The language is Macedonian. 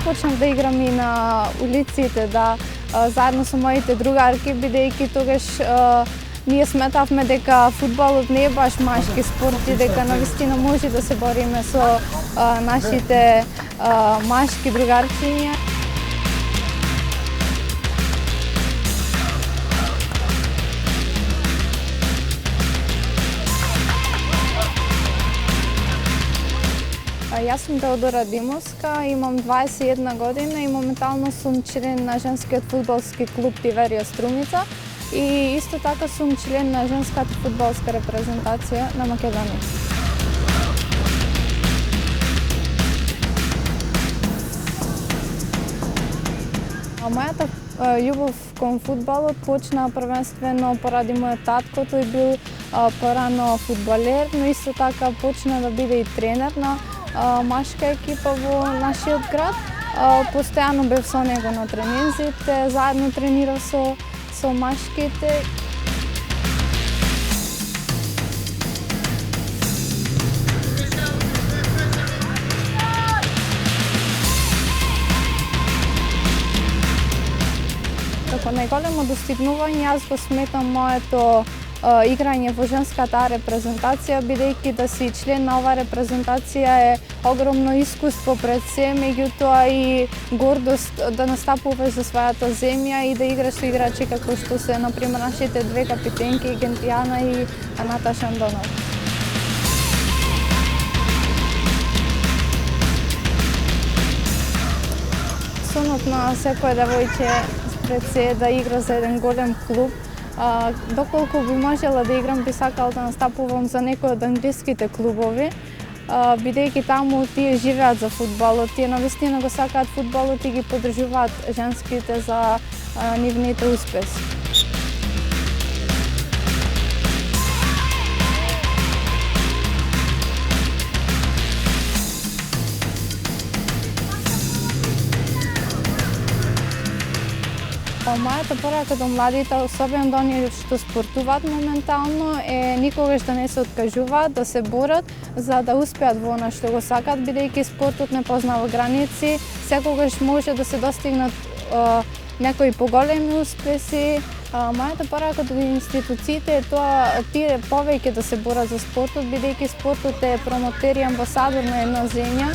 започнав да играм и на улиците, да заедно со моите другарки, бидејќи тогаш ние сметавме дека фудбалот не е баш машки спорт и дека навистина може да се бориме со нашите машки другарчиња. Јас сум Теодора Димовска, имам 21 година и моментално сум член на женскиот фудбалски клуб Тиверија Струмица и исто така сум член на женската фудбалска репрезентација на Македонија. Мојата љубов кон фудбалот почна првенствено поради мојот татко, тој бил порано фудбалер, но исто така почна да биде и тренер на машка екипа во нашиот град. Постојано бев со него на тренинзите, заедно тренирав со машките. Како најголемо достигнување јас го сметам моето играње во женската репрезентација, бидејќи да си член на оваа репрезентација е огромно искуство пред се, меѓутоа и гордост да настапуваш за својата земја и да играш со играчи како што се, например, нашите две капитенки, Гентијана и Наташа Андонова. Сонот на секој девојче пред се да игра за еден голем клуб. Доколку би можела да играм, би сакала да настапувам за некој од англиските клубови, бидејќи таму тие живеат за фудбалот, тие навистина го сакаат фудбалот и ги поддржуваат женските за нивните успеси. Мојата порака до младите, особено до оние што спортуваат моментално, е никогаш да не се откажуваат, да се борат за да успеат во она што го сакаат, бидејќи спортот не познава граници, секогаш може да се достигнат некои поголеми успеси. Мојата порака до институциите е тоа тие повеќе да се борат за спортот, бидејќи спортот е промотер и амбасадор на една земја.